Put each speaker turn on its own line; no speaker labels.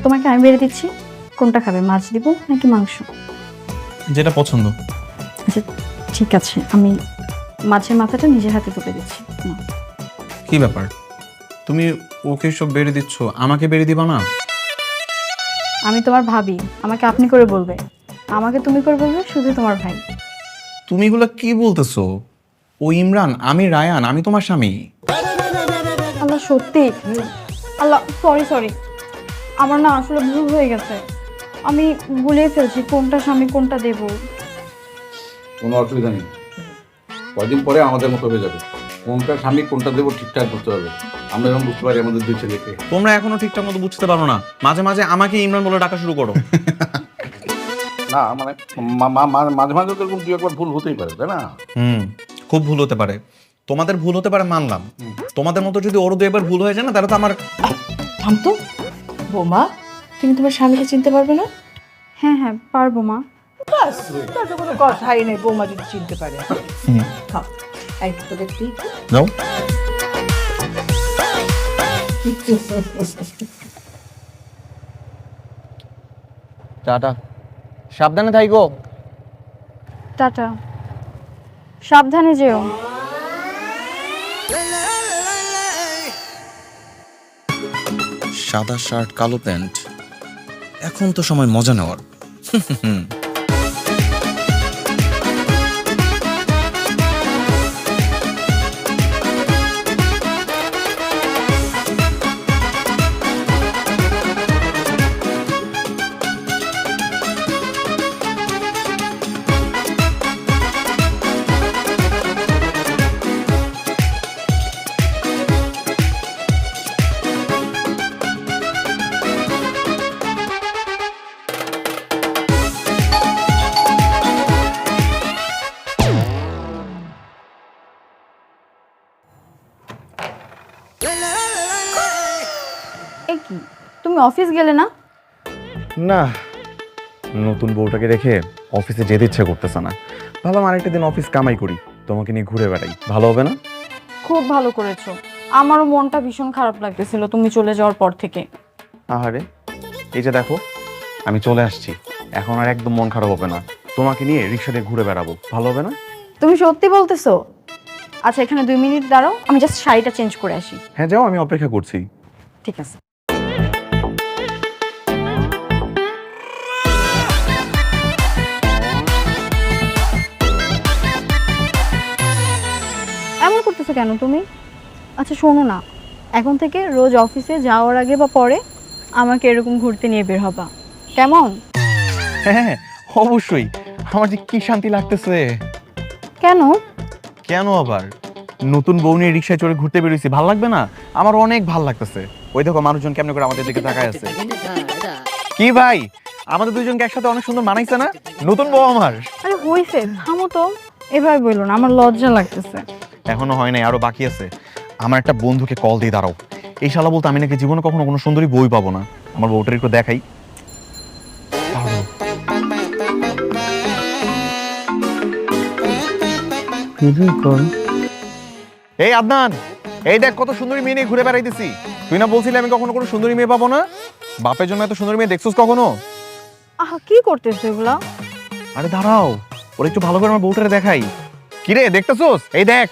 তোমাকে আমি বেড়ে দিচ্ছি, কোনটা খাবে, মাছ দিব নাকি মাংস?
যেটা পছন্দ।
আচ্ছা ঠিক আছে, আমি মাছের মাথাটা নিজের হাতে তুলে দিচ্ছি। নাও।
কি ব্যাপার, তুমি ওকে সব বেড়ে দিচ্ছ, আমাকে বেড়ে দিবা না?
আমি তোমার ভাবি, আমাকে আপনি করে বলবে, আমাকে তুমি করে বলবে শুধু তোমার ভাই।
তুমি এগুলা কি বলতেছো? ও ইমরান, আমি রায়ান, আমি তোমার স্বামী।
আল্লাহ সত্যি, আল্লাহ সরি সরি, আমার না আসলে ভুল হয়ে গেছে, আমি ভুলে ফেলছি কোনটা স্বামী কোনটা দেব।
কোনো অসুবিধা নেই, কয়দিন পরে আমাদের মতো হয়ে যাবে। কোনটা স্বামী কোনটা দেবো ঠিকঠাক বুঝতে হবে। আমরা যেমন বুঝতে পারি আমাদের দুই ছেলেকে।
তোমরা এখনো ঠিকঠাক মতো বুঝতে পারো না, মাঝে মাঝে আমাকে ইমরান বলে ডাকা শুরু করো।
না মানে মাঝে মাঝে তো এরকম দুই একবার ভুল হতেই পারে, তাই না?
খুব ভুল হতে পারে, তোমাদের ভুল হতে পারে মানলাম। তোমাদের মতো যদি ওর দুই একবার ভুল হয়ে যায় না, তাহলে তো আমার।
থাম তো বৌমা, তুমি তোমার স্বামীকে চিনতে পারবে না?
হ্যাঁ হ্যাঁ পারবো মা।
বাস তার তো কোনো কথাই নেই, বৌমা যদি চিনতে পারে। খাও, এই তো দেখি।
যাও। টাটা, সাবধানে থাইকো।
টাটা, সাবধানে যেও।
সাদা শার্ট কালো প্যান্ট, এখন তো সময় মজা নেওয়ার।
এ কি, তুমি অফিস গেলে না?
না, নতুন বউটাকে রেখে অফিসে যেতে ইচ্ছে করতেছে না। ভাবলাম আরেকটা দিন অফিস কামাই করি, তোমাকে নিয়ে ঘুরে বেড়াই, ভালো হবে না?
খুব ভালো করেছো, আমারও মনটা ভীষণ খারাপ লাগতেছিল তুমি চলে যাওয়ার পর থেকে।
আহারে, এই যে দেখো আমি চলে আসছি, এখন আর একদম মন খারাপ হবে না। তোমাকে নিয়ে রিক্সা দিয়ে ঘুরে বেড়াবো, ভালো হবে না?
তুমি সত্যি বলতেছো? আচ্ছা এখানে 2 মিনিট দাঁড়াও, আমি জাস্ট শাড়িটা চেঞ্জ করে আসি।
হ্যাঁ যাও, আমি অপেক্ষা করছি।
ঠিক আছে। এমন করতেছো কেন তুমি? আচ্ছা শোনো না, এখন থেকে রোজ অফিসে যাওয়ার আগে বা পরে আমাকে এরকম ঘুরতে নিয়ে বের হবা, কেমন?
হ্যাঁ অবশ্যই, আমার যে কি শান্তি লাগতেছে।
কেন?
কেন আবার, নতুন বউ নিয়ে রিক্সায় চড়ে ঘুরতে বেরোইছি, ভাল লাগবে না? আমার অনেক ভাল লাগতেছে। ওই দেখো মানুষজন কেমন করে আমাদের দিকে তাকায় আছে। কি ভাই, আমাদের দুইজনকে একসাথে অনেক সুন্দর মানাইছে না নতুন বউ আমার?
আরে হইছে, থামো তো, এভাবে বললো না, আমার লজ্জা লাগতেছে।
এখনো হয় নাই, আরো বাকি আছে। আমার একটা বন্ধুকে কল দিয়ে দাঁড়াও, এই শালা বলতে আমি নাকি জীবনে কখনো কোনো সুন্দরী বই পাবো না। আমার বউটার একটু দেখাই। এই আদনান, এই দেখ কত সুন্দরী মেয়ে নিয়ে ঘুরে বেড়াইতেছি। তুই না বলছিলি আমি কখনো কোনো সুন্দরী মেয়ে পাবো না? বাপের জন্য এত সুন্দরী মেয়ে দেখছিস কখনো?
আহা কি করতেছো এগুলা?
আরে দাঁড়াও, ওরা একটু ভালো করে আমার বউটারে দেখাই। কিরে দেখতেছোস? এই দেখ।